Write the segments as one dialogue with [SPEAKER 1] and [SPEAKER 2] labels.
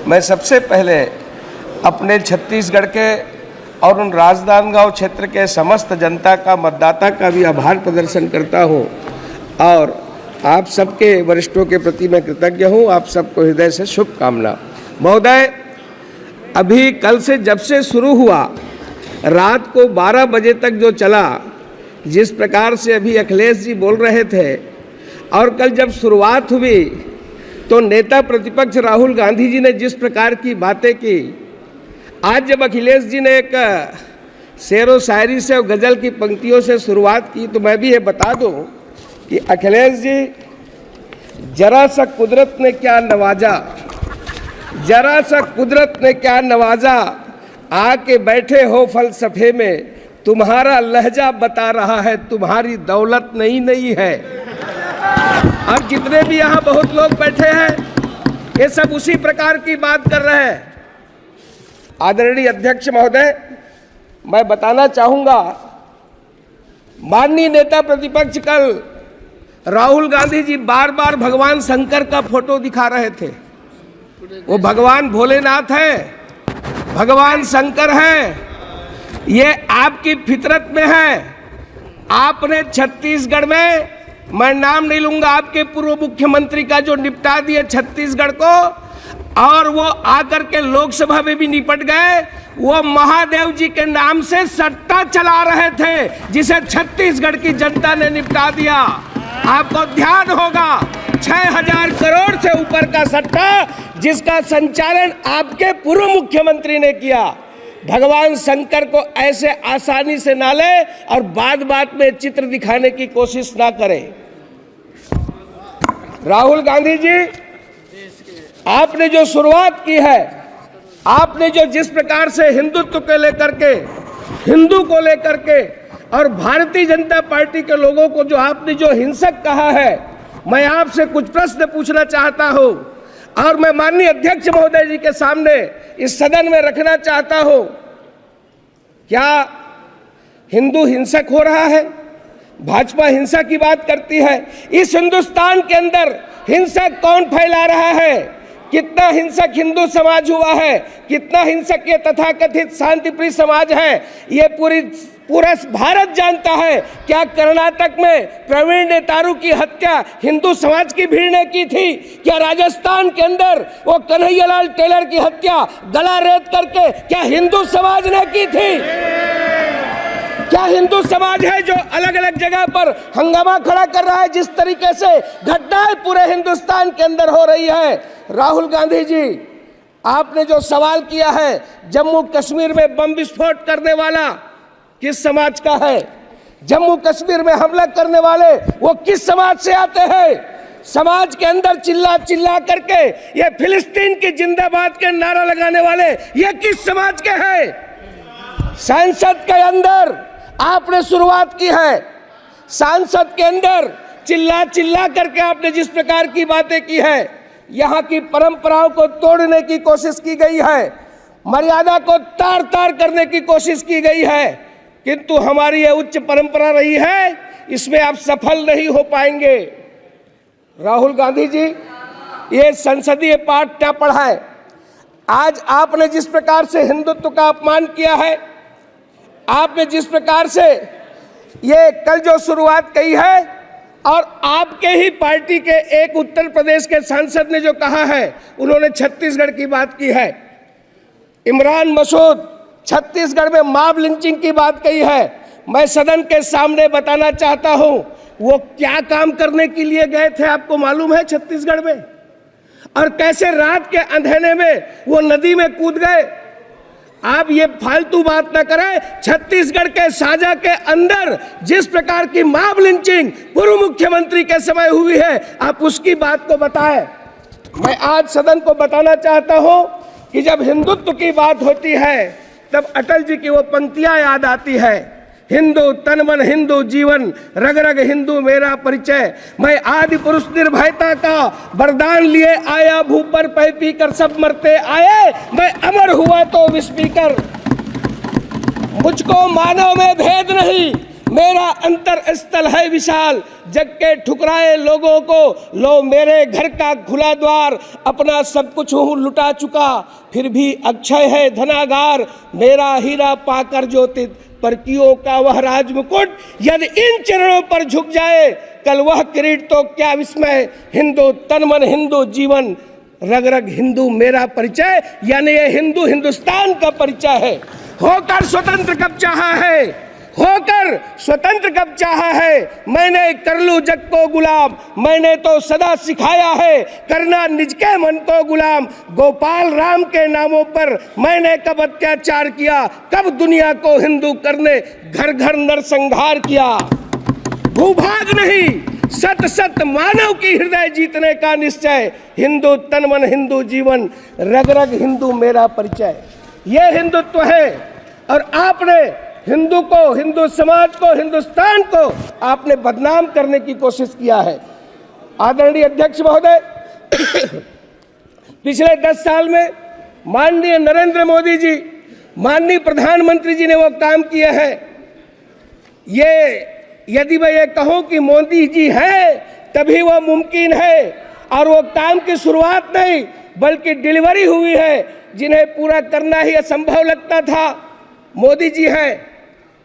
[SPEAKER 1] मैं सबसे पहले अपने छत्तीसगढ़ के और उन राजनांदगांव क्षेत्र के समस्त जनता का, मतदाता का भी आभार प्रदर्शन करता हूं और आप सबके वरिष्ठों के प्रति मैं कृतज्ञ हूं। आप सबको हृदय से शुभकामना। महोदय, अभी कल से जब से शुरू हुआ, रात को 12 बजे तक जो चला, जिस प्रकार से अभी अखिलेश जी बोल रहे थे, और कल जब शुरुआत हुई तो नेता प्रतिपक्ष राहुल गांधी जी ने जिस प्रकार की बातें की, आज जब अखिलेश जी ने एक शेरो शायरी से और गज़ल की पंक्तियों से शुरुआत की, तो मैं भी ये बता दूं कि अखिलेश जी, जरा सा कुदरत ने क्या नवाजा, जरा सा कुदरत ने क्या नवाजा, आके बैठे हो फलसफे में, तुम्हारा लहजा बता रहा है तुम्हारी दौलत नई नई है। अब जितने भी यहाँ बहुत लोग बैठे हैं, ये सब उसी प्रकार की बात कर रहे हैं। आदरणीय अध्यक्ष महोदय, मैं बताना चाहूंगा, माननीय नेता प्रतिपक्ष कल राहुल गांधी जी बार बार भगवान शंकर का फोटो दिखा रहे थे। वो भगवान भोलेनाथ है, भगवान शंकर है, ये आपकी फितरत में है। आपने छत्तीसगढ़ में, मैं नाम नहीं लूंगा, आपके पूर्व मुख्यमंत्री का जो निपटा दिए छत्तीसगढ़ को, और वो आकर के लोकसभा में भी निपट गए। वो महादेव जी के नाम से सट्टा चला रहे थे, जिसे छत्तीसगढ़ की जनता ने निपटा दिया। आपको ध्यान होगा, 6000 करोड़ से ऊपर का सट्टा, जिसका संचालन आपके पूर्व मुख्यमंत्री ने किया। भगवान शंकर को ऐसे आसानी से ना ले और बात बात में चित्र दिखाने की कोशिश ना करें। राहुल गांधी जी, आपने जो शुरुआत की है, आपने जो जिस प्रकार से हिंदुत्व को लेकर के, हिंदू को लेकर के और भारतीय जनता पार्टी के लोगों को जो आपने जो हिंसक कहा है, मैं आपसे कुछ प्रश्न पूछना चाहता हूं और मैं माननीय अध्यक्ष महोदय जी के सामने इस सदन में रखना चाहता हूं। क्या हिंदू हिंसक हो रहा है? भाजपा हिंसा की बात करती है। इस हिंदुस्तान के अंदर हिंसा कौन फैला रहा है? कितना हिंसक हिंदू समाज हुआ है, कितना हिंसक ये तथाकथित शांतिप्रिय समाज है, ये पूरा भारत जानता है। क्या कर्नाटक में प्रवीण नेतारू की हत्या हिंदू समाज की भीड़ ने की थी? क्या राजस्थान के अंदर वो कन्हैयालाल टेलर की हत्या गला रेत करके क्या हिंदू समाज ने की थी? क्या हिंदू समाज है जो अलग अलग जगह पर हंगामा खड़ा कर रहा है? जिस तरीके से घटनाएं पूरे हिंदुस्तान के अंदर हो रही है। राहुल गांधी जी, आपने जो सवाल किया है, जम्मू कश्मीर में बम विस्फोट करने वाला किस समाज का है? जम्मू कश्मीर में हमला करने वाले वो किस समाज से आते हैं? समाज के अंदर चिल्ला चिल्ला करके ये फिलिस्तीन की जिंदाबाद के नारा लगाने वाले ये किस समाज के हैं? संसद के अंदर आपने शुरुआत की है, संसद के अंदर चिल्ला चिल्ला करके आपने जिस प्रकार की बातें की है, यहाँ की परंपराओं को तोड़ने की कोशिश की गई है, मर्यादा को तार तार करने की कोशिश की गई है, किंतु हमारी ये उच्च परंपरा रही है, इसमें आप सफल नहीं हो पाएंगे। राहुल गांधी जी, ये संसदीय पाठ क्या पढ़ा है? आज आपने जिस प्रकार से हिंदुत्व का अपमान किया है, आपने जिस प्रकार से ये कल जो शुरुआत की है, और आपके ही पार्टी के एक उत्तर प्रदेश के सांसद ने जो कहा है, उन्होंने छत्तीसगढ़ की बात की है। इमरान मसूद छत्तीसगढ़ में मॉब लिंचिंग की बात कही है। मैं सदन के सामने बताना चाहता हूं, वो क्या काम करने के लिए गए थे आपको मालूम है छत्तीसगढ़ में? और कैसे रात के अंधेरे में वो नदी में कूद गए। आप ये फालतू बात न करें। छत्तीसगढ़ के साजा के अंदर जिस प्रकार की मॉब लिंचिंग पूर्व मुख्यमंत्री के समय हुई है, आप उसकी बात को बताएं। मैं आज सदन को बताना चाहता हूं कि जब हिंदुत्व की बात होती है, तब अटल जी की वो पंक्तियां याद आती है, हिंदू तन मन हिंदू जीवन, रग रग हिंदू मेरा परिचय, मैं आदि पुरुष निर्भयता का वरदान लिए आया, भू पर पै पी कर सब मरते आए, मैं अमर हुआ तो विष पीकर। मुझको मानव में भेद नहीं, मेरा अंतर स्थल है विशाल, जग के ठुकराए लोगों को लो मेरे घर का खुला द्वार। अपना सब कुछ हूँ लुटा चुका, फिर भी अक्षय है धनागार। मेरा हीरा पाकर ज्योतित परकियों का वह राज मुकुट, यदि इन चरणों पर झुक जाए कल वह किरीट तो क्या विस्मय। हिंदू तन मन हिंदू जीवन, रग रग हिंदू मेरा परिचय। यानी ये हिंदू हिंदुस्तान का परिचय है। होकर स्वतंत्र कब चाहा है, होकर स्वतंत्र कब चाहा है। मैंने कर लूं जग को गुलाम, मैंने तो सदा सिखाया है करना निज के मन को गुलाम। गोपाल राम के नामों पर मैंने कब अत्याचार किया, कब दुनिया को हिंदू करने घर घर नरसंहार किया। भूभाग नहीं सत सत मानव की हृदय जीतने का निश्चय। हिंदू तन मन हिंदू जीवन, रग रग हिंदू मेरा परिचय। ये हिंदुत्व है। और आपने हिंदू को, हिंदू समाज को, हिंदुस्तान को आपने बदनाम करने की कोशिश किया है। आदरणीय अध्यक्ष महोदय, पिछले 10 साल में माननीय नरेंद्र मोदी जी, माननीय प्रधानमंत्री जी ने वो काम किए हैं। ये यदि मैं ये कहूं कि मोदी जी है तभी वो मुमकिन है, और वो काम की शुरुआत नहीं बल्कि डिलीवरी हुई है, जिन्हें पूरा करना ही असंभव लगता था। मोदी जी हैं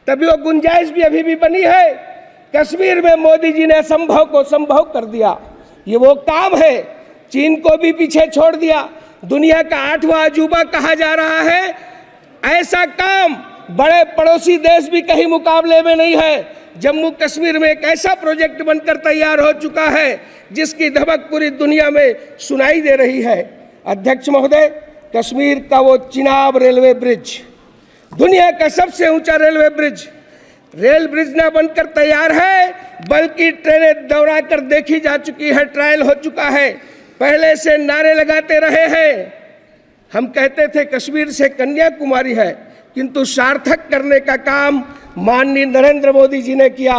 [SPEAKER 1] तभी वो गुंजाइश भी अभी भी बनी है। कश्मीर में मोदी जी ने असंभव को संभव कर दिया। ये वो काम है, चीन को भी पीछे छोड़ दिया। दुनिया का 8वां अजूबा कहा जा रहा है। ऐसा काम बड़े पड़ोसी देश भी कहीं मुकाबले में नहीं है। जम्मू कश्मीर में एक ऐसा प्रोजेक्ट बनकर तैयार हो चुका है जिसकी धमक पूरी दुनिया में सुनाई दे रही है। अध्यक्ष महोदय, कश्मीर का वो चिनाब रेलवे ब्रिज, दुनिया का सबसे ऊंचा रेल ब्रिज न बनकर तैयार है बल्कि ट्रेनें दौड़ा कर देखी जा चुकी है, ट्रायल हो चुका है। पहले से नारे लगाते रहे हैं। हम कहते थे कश्मीर से कन्याकुमारी है, किंतु सार्थक करने का काम माननीय नरेंद्र मोदी जी ने किया।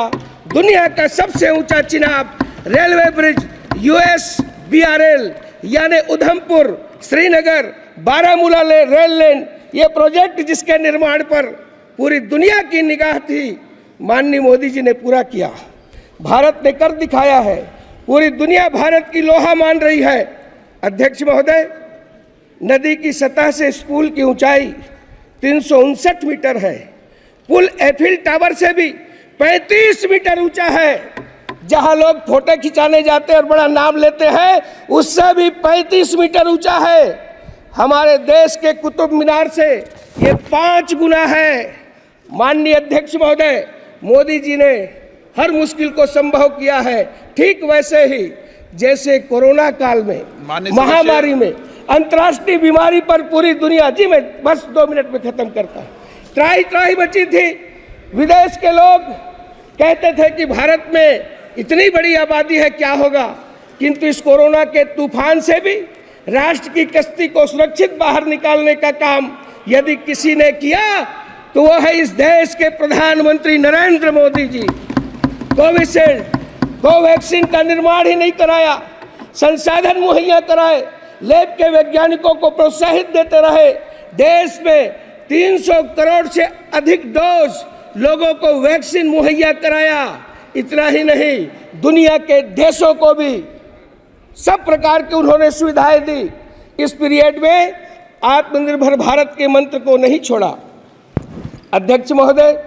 [SPEAKER 1] दुनिया का सबसे ऊंचा चिनाब रेलवे ब्रिज USBRL यानी उधमपुर श्रीनगर बारामूला रेल लेन, ये प्रोजेक्ट जिसके निर्माण पर पूरी दुनिया की निगाह थी, माननीय मोदी जी ने पूरा किया। भारत ने कर दिखाया है। पूरी दुनिया भारत की लोहा मान रही है। अध्यक्ष महोदय, नदी की सतह से इस पुल की ऊंचाई 359 मीटर है। पुल एफिल टावर से भी 35 मीटर ऊंचा है। जहां लोग फोटो खिंचाने जाते हैं और बड़ा नाम लेते हैं, उससे भी 35 मीटर ऊंचा है। हमारे देश के कुतुब मीनार से ये 5 गुना है। माननीय अध्यक्ष महोदय, मोदी जी ने हर मुश्किल को संभव किया है। ठीक वैसे ही जैसे कोरोना काल में, महामारी में, अंतर्राष्ट्रीय बीमारी पर पूरी दुनिया, जी मैं बस 2 मिनट में खत्म करता हूँ, त्राही त्राही मची थी। विदेश के लोग कहते थे कि भारत में इतनी बड़ी आबादी है, क्या होगा। किंतु इस कोरोना के तूफान से भी राष्ट्र की कश्ती को सुरक्षित बाहर निकालने का काम यदि किसी ने किया तो वो है इस देश के प्रधानमंत्री नरेंद्र मोदी जी। कोविशील्ड, कोवैक्सीन का निर्माण ही नहीं कराया, संसाधन मुहैया कराए, लैब के वैज्ञानिकों को प्रोत्साहित देते रहे। देश में 300 करोड़ से अधिक डोज लोगों को वैक्सीन मुहैया कराया। इतना ही नहीं, दुनिया के देशों को भी सब प्रकार की उन्होंने सुविधाएं दी। इस पीरियड में आत्मनिर्भर भारत के मंत्र को नहीं छोड़ा। अध्यक्ष महोदय,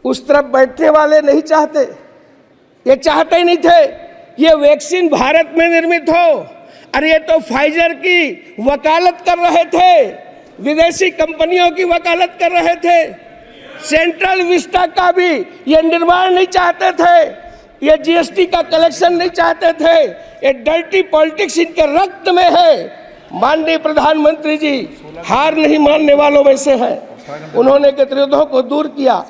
[SPEAKER 1] उस तरफ बैठने वाले नहीं चाहते, ये चाहते ही नहीं थे कि ये वैक्सीन भारत में निर्मित हो। अरे ये तो फाइजर की वकालत कर रहे थे, विदेशी कंपनियों की वकालत कर रहे थे। सेंट्रल विस्टा का भी ये निर्माण नहीं चाहते थे, ये GST का कलेक्शन नहीं चाहते थे। ये डर्टी पॉलिटिक्स इनके रक्त में है। माननीय प्रधानमंत्री जी हार नहीं मानने वालों में से है। उन्होंने गतिरोधों को दूर किया।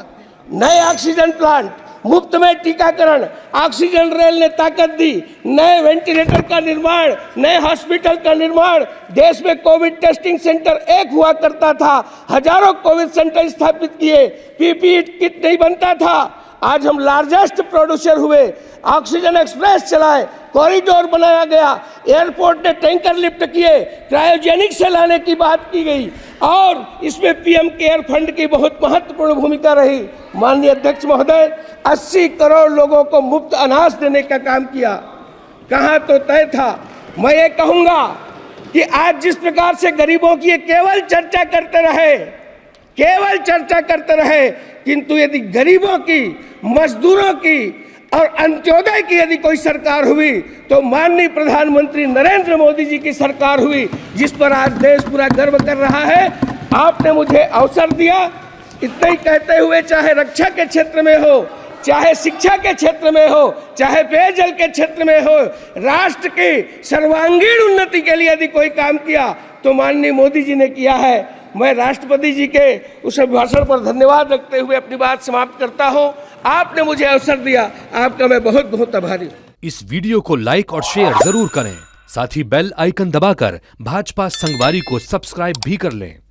[SPEAKER 1] नए ऑक्सीजन प्लांट, मुफ्त में टीकाकरण, ऑक्सीजन रेल ने ताकत दी, नए वेंटिलेटर का निर्माण, नए हॉस्पिटल का निर्माण। देश में कोविड टेस्टिंग सेंटर एक हुआ करता था, हजारों कोविड सेंटर स्थापित किए। PPE किट नहीं बनता था, आज हम लार्जेस्ट प्रोड्यूसर हुए। ऑक्सीजन एक्सप्रेस चलाए, कॉरिडोर बनाया गया, एयरपोर्ट ने टैंकर लिफ्ट किए, क्रायोजेनिक से लाने की बात की गई। और इसमें पीएम केयर फंड की बहुत महत्वपूर्ण भूमिका रही। माननीय अध्यक्ष महोदय, 80 करोड़ लोगों को मुफ्त अनाज देने का काम किया। कहाँ तो तय था। मैं ये कहूँगा कि आज जिस प्रकार से गरीबों की केवल चर्चा करते रहे, किंतु यदि गरीबों की, मजदूरों की और अंत्योदय की यदि कोई सरकार हुई तो माननीय प्रधानमंत्री नरेंद्र मोदी जी की सरकार हुई, जिस पर आज देश पूरा गर्व कर रहा है। आपने मुझे अवसर दिया। इतना ही कहते हुए, चाहे रक्षा के क्षेत्र में हो, चाहे शिक्षा के क्षेत्र में हो, चाहे पेयजल के क्षेत्र में हो, राष्ट्र की सर्वांगीण उन्नति के लिए यदि कोई काम किया तो माननीय मोदी जी ने किया है। मैं राष्ट्रपति जी के उस भाषण पर धन्यवाद रखते हुए अपनी बात समाप्त करता हूं। आपने मुझे अवसर दिया, आपका मैं बहुत बहुत आभारी हूं।
[SPEAKER 2] इस वीडियो को लाइक और शेयर जरूर करें, साथ ही बेल आइकन दबाकर भाजपा संगवारी को सब्सक्राइब भी कर लें।